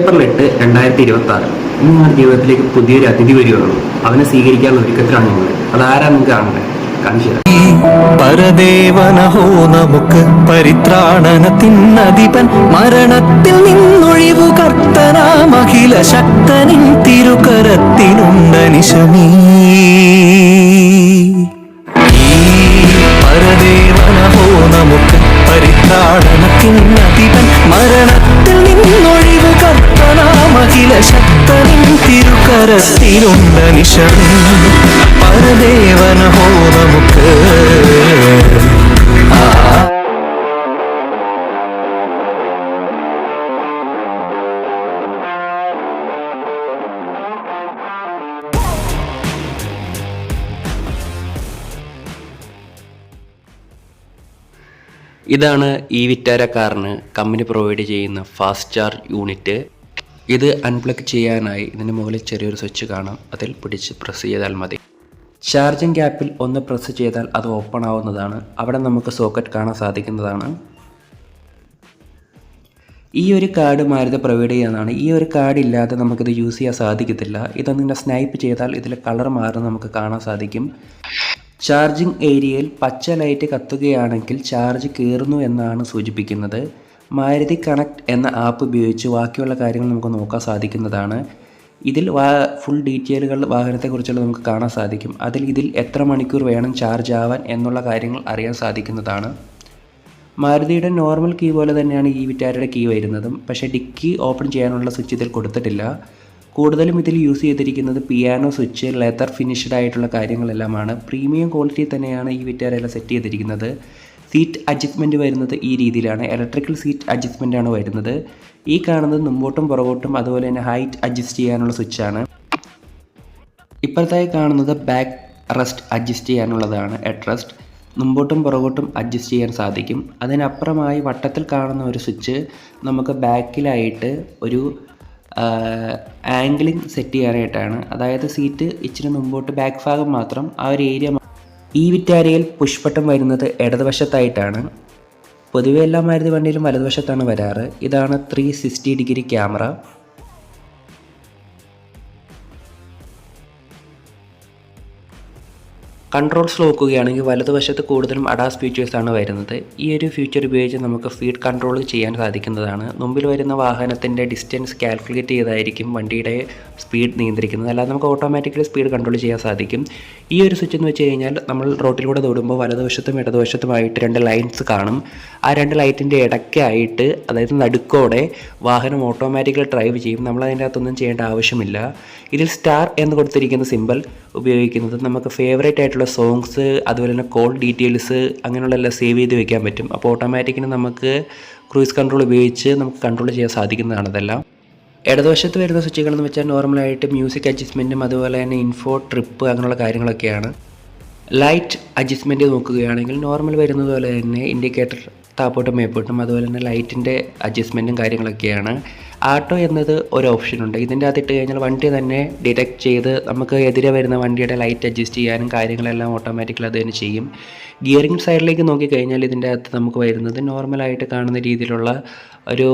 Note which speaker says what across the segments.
Speaker 1: April 8, 2026 ഇന്ന് നിങ്ങളുടെ ജീവിതത്തിലേക്ക് പുതിയൊരു അതിഥി വരികയുള്ളൂ. അവനെ സ്വീകരിക്കാനുള്ള ഒരുക്കത്തിലാണ് നിങ്ങൾ. അതാരാ നിങ്ങൾക്ക് കാണുന്നത്? കാണിച്ചു തരാം.
Speaker 2: പരദേവനഹോ നമുക്ക് പരിത്രാണനത്തിനധിപൻ മരണത്തിൽ നിന്നൊഴിവു കർത്തനാമഖില ശക്തനിൻ തിരുകരത്തിലുണ്ടനിശമീ പരദേവനഹോ നമുക്ക് പരിത്രാണനത്തിനധിപൻ മരണത്തിൽ നിന്നൊഴിവു കർത്തനാമഖില ശക്തനിൻ തിരുകരത്തിലുണ്ടനിശമീ പരദേവനഹോ നമുക്ക്
Speaker 1: ഇതാണ് ഈ വിറ്റാര കാറിന് കമ്പനി പ്രൊവൈഡ് ചെയ്യുന്ന ഫാസ്റ്റ് ചാർജ് യൂണിറ്റ്. ഇത് അൺപ്ലഗ് ചെയ്യാനായി ഇതിന് മുകളിൽ ചെറിയൊരു സ്വിച്ച് കാണാം. അതിൽ പിടിച്ച് പ്രസ് ചെയ്താൽ മതി. ചാർജിങ് ഗ്യാപ്പിൽ ഒന്ന് പ്രസ് ചെയ്താൽ അത് ഓപ്പൺ ആവുന്നതാണ്. അവിടെ നമുക്ക് സോക്കറ്റ് കാണാൻ സാധിക്കുന്നതാണ്. ഈ ഒരു കാർഡ് മാരുതി പ്രൊവൈഡ് ചെയ്യുന്നതാണ്. ഈ ഒരു കാർഡ് ഇല്ലാതെ നമുക്കിത് യൂസ് ചെയ്യാൻ സാധിക്കത്തില്ല. ഇതൊന്നിങ്ങനെ സ്നൈപ്പ് ചെയ്താൽ ഇതിൽ കളർ മാറുന്നത് നമുക്ക് കാണാൻ സാധിക്കും. ചാർജിങ് ഏരിയയിൽ പച്ച ലൈറ്റ് കത്തുകയാണെങ്കിൽ ചാർജ് കയറുന്നു എന്നാണ് സൂചിപ്പിക്കുന്നത്. മാരുതി കണക്ട് എന്ന ആപ്പ് ഉപയോഗിച്ച് ബാക്കിയുള്ള കാര്യങ്ങൾ നമുക്ക് നോക്കാൻ സാധിക്കുന്നതാണ്. ഇതിൽ ഫുൾ ഡീറ്റെയിലുകൾ വാഹനത്തെക്കുറിച്ചുള്ള നമുക്ക് കാണാൻ സാധിക്കും. ഇതിൽ എത്ര മണിക്കൂർ വേണം ചാർജ് ആവാൻ എന്നുള്ള കാര്യങ്ങൾ അറിയാൻ സാധിക്കുന്നതാണ്. മാരുതിയുടെ നോർമൽ കീ പോലെ തന്നെയാണ് ഈ വിറ്റാരയുടെ കീ വരുന്നതും. പക്ഷേ ഡിക്കി ഓപ്പൺ ചെയ്യാനുള്ള സ്വിച്ച് ഇതിൽ കൊടുത്തിട്ടില്ല. കൂടുതലും ഇതിൽ യൂസ് ചെയ്തിരിക്കുന്നത് പിയാനോ സ്വിച്ച്, ലെതർ ഫിനിഷ്ഡ് ആയിട്ടുള്ള കാര്യങ്ങളെല്ലാമാണ്. പ്രീമിയം ക്വാളിറ്റി തന്നെയാണ് ഈ വിറ്റാരയെല്ലാം സെറ്റ് ചെയ്തിരിക്കുന്നത്. സീറ്റ് അഡ്ജസ്റ്റ്മെൻറ്റ് വരുന്നത് ഈ രീതിയിലാണ്. ഇലക്ട്രിക്കൽ സീറ്റ് അഡ്ജസ്റ്റ്മെൻ്റ് ആണ് വരുന്നത്. ഈ കാണുന്നത് മുമ്പോട്ടും പുറകോട്ടും അതുപോലെ തന്നെ ഹൈറ്റ് അഡ്ജസ്റ്റ് ചെയ്യാനുള്ള സ്വിച്ചാണ്. ഇപ്പോഴത്തായി കാണുന്നത് ബാക്ക് റെസ്റ്റ് അഡ്ജസ്റ്റ് ചെയ്യാനുള്ളതാണ്. ഹെഡ് റെസ്റ്റ് മുമ്പോട്ടും പുറകോട്ടും അഡ്ജസ്റ്റ് ചെയ്യാൻ സാധിക്കും. അതിനപ്പുറമായി വട്ടത്തിൽ കാണുന്ന ഒരു സ്വിച്ച് നമുക്ക് ബാക്കിലായിട്ട് ഒരു ആംഗിളിങ് സെറ്റ് ചെയ്യാനായിട്ടാണ്. അതായത് സീറ്റ് ഇച്ചിരി മുമ്പോട്ട് ബാക്ക് ഭാഗം മാത്രം ആ ഒരു ഏരിയ. ഈ വിറ്റാരയിൽ പുഷ് ബട്ടൺ വരുന്നത് ഇടതുവശത്തായിട്ടാണ്. പൊതുവെ എല്ലാ മാരുതി വണ്ടിയിലും വലതുവശത്താണ് വരാറ്. ഇതാണ് 360 ഡിഗ്രി ക്യാമറ. കൺട്രോൾസ് നോക്കുകയാണെങ്കിൽ വലതുവശത്ത് കൂടുതലും അഡാസ് ഫീച്ചേഴ്സാണ് വരുന്നത്. ഈ ഒരു ഫീച്ചർ ഉപയോഗിച്ച് നമുക്ക് സ്പീഡ് കൺട്രോൾ ചെയ്യാൻ സാധിക്കുന്നതാണ്. മുമ്പിൽ വരുന്ന വാഹനത്തിൻ്റെ ഡിസ്റ്റൻസ് കാൽക്കുലേറ്റ് ചെയ്തായിരിക്കും വണ്ടിയുടെ സ്പീഡ് നിയന്ത്രിക്കുന്നത്. അല്ലാതെ നമുക്ക് ഓട്ടോമാറ്റിക്കലി സ്പീഡ് കൺട്രോൾ ചെയ്യാൻ സാധിക്കും. ഈ ഒരു സ്വിച്ച് എന്ന് വെച്ച് കഴിഞ്ഞാൽ നമ്മൾ റോട്ടിലൂടെ തൊടുമ്പോൾ വലതുവശത്തും ഇടതുവശത്തുമായിട്ട് 2 ലൈൻസ് കാണും. ആ 2 ലൈറ്റിൻ്റെ ഇടയ്ക്കായിട്ട്, അതായത് നടുക്കോടെ വാഹനം ഓട്ടോമാറ്റിക്കലി ഡ്രൈവ് ചെയ്യും. നമ്മളതിൻ്റെ അകത്തൊന്നും ചെയ്യേണ്ട ആവശ്യമില്ല. ഇതിൽ സ്റ്റാർ എന്ന് കൊടുത്തിരിക്കുന്ന സിമ്പിൾ ഉപയോഗിക്കുന്നത് നമുക്ക് ഫേവറേറ്റ് ആയിട്ടുള്ള സോങ്സ് അതുപോലെ തന്നെ കോൾ ഡീറ്റെയിൽസ് അങ്ങനെയുള്ളതെല്ലാം സേവ് ചെയ്ത് വെക്കാൻ പറ്റും. അപ്പോൾ ഓട്ടോമാറ്റിക്കിന് നമുക്ക് ക്രൂയിസ് കൺട്രോൾ ഉപയോഗിച്ച് നമുക്ക് കൺട്രോൾ ചെയ്യാൻ സാധിക്കുന്നതാണ് ഇതെല്ലാം. ഇടതുവശത്ത് വരുന്ന സ്വിച്ചുകൾ എന്ന് വെച്ചാൽ നോർമലായിട്ട് മ്യൂസിക് അഡ്ജസ്റ്റ്മെൻറ്റും അതുപോലെ തന്നെ ഇൻഫോ ട്രിപ്പ് അങ്ങനെയുള്ള കാര്യങ്ങളൊക്കെയാണ്. ലൈറ്റ് അഡ്ജസ്റ്റ്മെൻറ്റ് നോക്കുകയാണെങ്കിൽ നോർമൽ വരുന്നത് പോലെ തന്നെ ഇൻഡിക്കേറ്റർ താപ്പോട്ടും മേപ്പോട്ടും അതുപോലെ തന്നെ ലൈറ്റിൻ്റെ അഡ്ജസ്റ്റ്മെൻറ്റും കാര്യങ്ങളൊക്കെയാണ്. ആട്ടോ എന്നത് ഒരു ഓപ്ഷനുണ്ട്. ഇതിൻ്റെ അകത്ത് ഇട്ട് കഴിഞ്ഞാൽ വണ്ടി തന്നെ ഡിറ്റക്ട് ചെയ്ത് നമുക്ക് എതിരെ വരുന്ന വണ്ടിയുടെ ലൈറ്റ് അഡ്ജസ്റ്റ് ചെയ്യാനും കാര്യങ്ങളെല്ലാം ഓട്ടോമാറ്റിക്കലി അത് തന്നെ ചെയ്യും. ഗിയറിംഗ് സൈഡിലേക്ക് നോക്കിക്കഴിഞ്ഞാൽ ഇതിൻ്റെ അകത്ത് നമുക്ക് വരുന്നത് നോർമലായിട്ട് കാണുന്ന രീതിയിലുള്ള ഒരു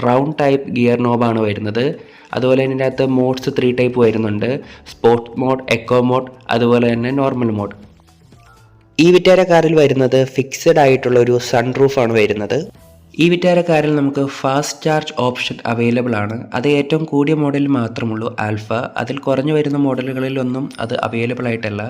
Speaker 1: റൗണ്ട് ടൈപ്പ് ഗിയർ നോബാണ് വരുന്നത്. അതുപോലെ തന്നെ ഇതിൻ്റെ അകത്ത് മോഡ്സ് 3 ടൈപ്പ് വരുന്നുണ്ട്. സ്പോർട്സ് മോഡ്, എക്കോ മോഡ് അതുപോലെ തന്നെ നോർമൽ മോഡ്. ഈ വിറ്റാര കാറിൽ വരുന്നത് ഫിക്സഡ് ആയിട്ടുള്ള ഒരു സൺറൂഫാണ് വരുന്നത്. ഈ വിറ്റാര കാറിൽ നമുക്ക് ഫാസ്റ്റ് ചാർജ് ഓപ്ഷൻ അവൈലബിൾ ആണ്. അത് ഏറ്റവും കൂടിയ മോഡലിൽ മാത്രമുള്ളൂ ആൽഫ. അതിൽ കുറഞ്ഞു വരുന്ന മോഡലുകളിലൊന്നും അത് അവൈലബിൾ ആയിട്ടല്ല.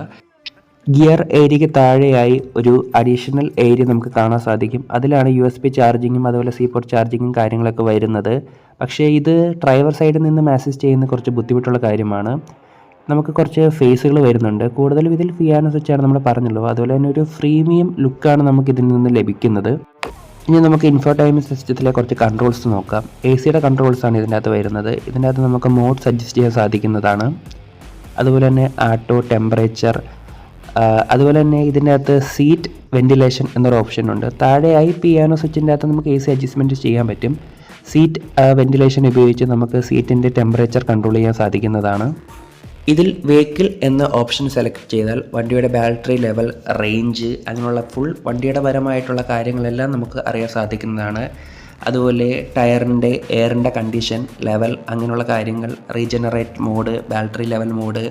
Speaker 1: ഗിയർ ഏരിയയ്ക്ക് താഴെയായി ഒരു അഡീഷണൽ ഏരിയ നമുക്ക് കാണാൻ സാധിക്കും. അതിലാണ് USB ചാർജിങ്ങും അതുപോലെ സീപോർട്ട് ചാർജിങ്ങും കാര്യങ്ങളൊക്കെ വരുന്നത്. പക്ഷേ ഇത് ഡ്രൈവർ സൈഡിൽ നിന്ന് മെസ്സേജ് ചെയ്യുന്ന കുറച്ച് ബുദ്ധിമുട്ടുള്ള കാര്യമാണ്. നമുക്ക് കുറച്ച് ഫേസുകൾ വരുന്നുണ്ട്. കൂടുതലും ഇതിൽ പിയാനോ സ്വിച്ചാണ് നമ്മൾ പറഞ്ഞല്ലോ. അതുപോലെ തന്നെ ഒരു പ്രീമിയം ലുക്കാണ് നമുക്ക് ഇതിൽ നിന്ന് ലഭിക്കുന്നത്. ഇനി നമുക്ക് ഇൻഫോടൈൻമെൻറ്റ് സിസ്റ്റത്തിലെ കുറച്ച് കൺട്രോൾസ് നോക്കാം. AC-യുടെ കൺട്രോൾസാണ് ഇതിൻ്റെ അകത്ത് വരുന്നത്. ഇതിൻ്റെ അകത്ത് നമുക്ക് മോഡ്സ് അഡ്ജസ്റ്റ് ചെയ്യാൻ സാധിക്കുന്നതാണ്. അതുപോലെ തന്നെ ആട്ടോ, ടെമ്പറേച്ചർ, അതുപോലെ തന്നെ ഇതിൻ്റെ അകത്ത് സീറ്റ് വെൻറ്റിലേഷൻ എന്നൊരു ഓപ്ഷൻ ഉണ്ട്. താഴെയായി പിയാനോ സ്വിച്ചിൻ്റെ അകത്ത് നമുക്ക് AC അഡ്ജസ്റ്റ്മെൻറ്റ് ചെയ്യാൻ പറ്റും. സീറ്റ് വെൻറ്റിലേഷൻ ഉപയോഗിച്ച് നമുക്ക് സീറ്റിൻ്റെ ടെമ്പറേച്ചർ കൺട്രോൾ ചെയ്യാൻ സാധിക്കുന്നതാണ്. ഇതിൽ വെഹിക്കിൾ എന്ന ഓപ്ഷൻ സെലക്ട് ചെയ്താൽ വണ്ടിയുടെ ബാറ്ററി ലെവൽ, റേഞ്ച് അങ്ങനെയുള്ള ഫുൾ വണ്ടിയുടെ പരമായിട്ടുള്ള കാര്യങ്ങളെല്ലാം നമുക്ക് അറിയാൻ സാധിക്കുന്നതാണ്. അതുപോലെ ടയറിൻ്റെ എയറിൻ്റെ കണ്ടീഷൻ ലെവൽ, അങ്ങനെയുള്ള കാര്യങ്ങൾ, regenerate mode, battery level mode,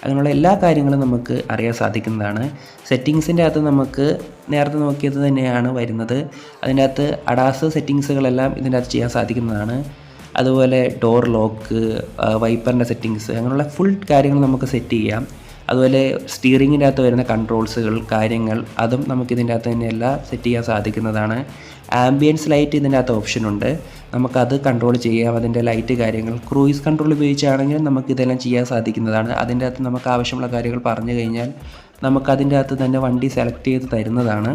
Speaker 1: അങ്ങനെയുള്ള എല്ലാ കാര്യങ്ങളും നമുക്ക് അറിയാൻ സാധിക്കുന്നതാണ്. സെറ്റിങ്സിൻ്റെ അകത്ത് നമുക്ക് നേരത്തെ നോക്കിയത് തന്നെയാണ് വരുന്നത്. അതിൻ്റെ അകത്ത് അഡാസ് സെറ്റിങ്സുകളെല്ലാം ഇതിൻ്റെ അകത്ത് ചെയ്യാൻ സാധിക്കുന്നതാണ്. അതുപോലെ ഡോർ ലോക്ക്, വൈപ്പറിൻ്റെ സെറ്റിങ്സ്, അങ്ങനെയുള്ള ഫുൾ കാര്യങ്ങൾ നമുക്ക് സെറ്റ് ചെയ്യാം. അതുപോലെ സ്റ്റിയറിങ്ങിൻ്റെ അകത്ത് വരുന്ന കൺട്രോൾസുകൾ കാര്യങ്ങൾ അതും നമുക്കിതിൻ്റെ അകത്ത് തന്നെയെല്ലാം സെറ്റ് ചെയ്യാൻ സാധിക്കുന്നതാണ്. ആംബിയൻസ് ലൈറ്റ് ഇതിൻ്റെ അകത്ത് ഓപ്ഷനുണ്ട്, നമുക്കത് കൺട്രോൾ ചെയ്യാം. അതിൻ്റെ ലൈറ്റ് കാര്യങ്ങൾ ക്രൂയിസ് കൺട്രോൾ ഉപയോഗിച്ചാണെങ്കിൽ നമുക്കിതെല്ലാം ചെയ്യാൻ സാധിക്കുന്നതാണ്. അതിൻ്റെ അകത്ത് നമുക്ക് ആവശ്യമുള്ള കാര്യങ്ങൾ പറഞ്ഞു കഴിഞ്ഞാൽ നമുക്കതിൻ്റെ അകത്ത് തന്നെ വണ്ടി സെലക്ട് ചെയ്ത് തരുന്നതാണ്.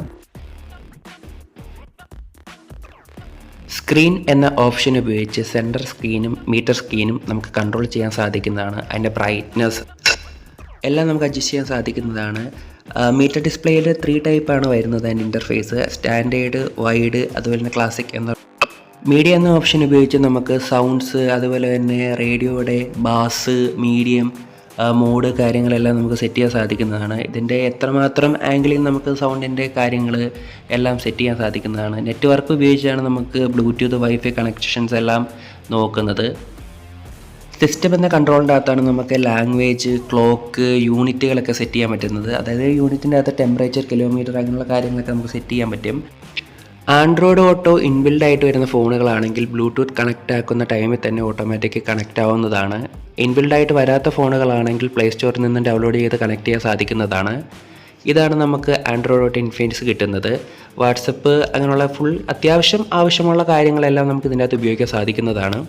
Speaker 1: സ്ക്രീൻ എന്ന ഓപ്ഷൻ ഉപയോഗിച്ച് സെൻറ്റർ സ്ക്രീനും മീറ്റർ സ്ക്രീനും നമുക്ക് കൺട്രോൾ ചെയ്യാൻ സാധിക്കുന്നതാണ്. അതിൻ്റെ ബ്രൈറ്റ്നസ് എല്ലാം നമുക്ക് അഡ്ജസ്റ്റ് ചെയ്യാൻ സാധിക്കുന്നതാണ്. മീറ്റർ ഡിസ്പ്ലേയിൽ 3 ടൈപ്പാണ് വരുന്നത്. അതിൻ്റെ ഇൻ്റർഫേസ് സ്റ്റാൻഡേർഡ്, വൈഡ്, അതുപോലെ തന്നെ ക്ലാസിക് എന്ന. മീഡിയ എന്ന ഓപ്ഷൻ ഉപയോഗിച്ച് നമുക്ക് സൗണ്ട്സ്, അതുപോലെ തന്നെ റേഡിയോയുടെ ബാസ്, മീഡിയം, മോഡ് കാര്യങ്ങളെല്ലാം നമുക്ക് സെറ്റ് ചെയ്യാൻ സാധിക്കുന്നതാണ്. ഇതിൻ്റെ എത്രമാത്രം ആംഗിളിൽ നമുക്ക് സൗണ്ടിൻ്റെ കാര്യങ്ങൾ എല്ലാം സെറ്റ് ചെയ്യാൻ സാധിക്കുന്നതാണ്. നെറ്റ്വർക്ക് ഉപയോഗിച്ചാണ് നമുക്ക് ബ്ലൂടൂത്ത്, വൈഫൈ കണക്ഷൻസ് എല്ലാം നോക്കുന്നത്. സിസ്റ്റം എന്ന കൺട്രോളിൻ്റെ അകത്താണ് നമുക്ക് ലാംഗ്വേജ്, ക്ലോക്ക്, യൂണിറ്റുകളൊക്കെ സെറ്റ് ചെയ്യാൻ പറ്റുന്നത്. അതായത് യൂണിറ്റിൻ്റെ അകത്ത് ടെമ്പറേച്ചർ, കിലോമീറ്റർ, അങ്ങനെയുള്ള കാര്യങ്ങളൊക്കെ നമുക്ക് സെറ്റ് ചെയ്യാൻ പറ്റും. ആൻഡ്രോയിഡ് ഓട്ടോ ഇൻബിൽഡ് ആയിട്ട് വരുന്ന ഫോണുകളാണെങ്കിൽ ബ്ലൂടൂത്ത് കണക്റ്റ് ആക്കുന്ന ടൈമിൽ തന്നെ ഓട്ടോമാറ്റിക് കണക്റ്റ് ആവുന്നതാണ്. ഇൻബിൽഡ് ആയിട്ട് വരാത്ത ഫോണുകളാണെങ്കിൽ പ്ലേ സ്റ്റോറിൽ നിന്നും ഡൗൺലോഡ് ചെയ്ത് കണക്ട് ചെയ്യാൻ സാധിക്കുന്നതാണ്. ഇതാണ് നമുക്ക് ആൻഡ്രോയിഡ് ഓട്ടോ ഇൻഫിനിക്സ് കിട്ടുന്നത്. വാട്സപ്പ് അങ്ങനെയുള്ള ഫുൾ അത്യാവശ്യം ആവശ്യമുള്ള കാര്യങ്ങളെല്ലാം നമുക്ക് ഇതിൻ്റെ അകത്ത് ഉപയോഗിക്കാൻ സാധിക്കുന്നതാണ്.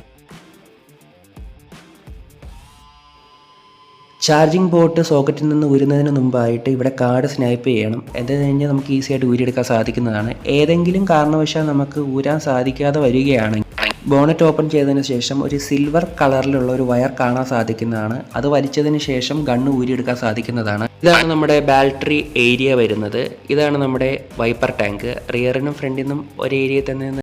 Speaker 1: ചാർജിങ് പോർട്ട് സോക്കറ്റിൽ നിന്ന് ഊരുന്നതിന് മുമ്പായിട്ട് ഇവിടെ കാർഡ് സ്നൈപ്പ് ചെയ്യണം. അത് കഴിഞ്ഞ് നമുക്ക് ഈസി ആയിട്ട് ഊരിയെടുക്കാൻ സാധിക്കുന്നതാണ്. ഏതെങ്കിലും കാരണവശാൽ നമുക്ക് ഊരാൻ സാധിക്കാതെ വരികയാണെങ്കിൽ ബോണറ്റ് ഓപ്പൺ ചെയ്തതിന് ശേഷം ഒരു സിൽവർ കളറിലുള്ള ഒരു വയർ കാണാൻ സാധിക്കുന്നതാണ്. അത് വലിച്ചതിന് ശേഷം ഗണ്ണ് ഊരിയെടുക്കാൻ സാധിക്കുന്നതാണ്. ഇതാണ് നമ്മുടെ ബാറ്ററി ഏരിയ വരുന്നത്. ഇതാണ് നമ്മുടെ വൈപ്പർ ടാങ്ക്. റിയറിനും ഫ്രണ്ടിൽ നിന്നും ഒരു ഏരിയയിൽ തന്നെ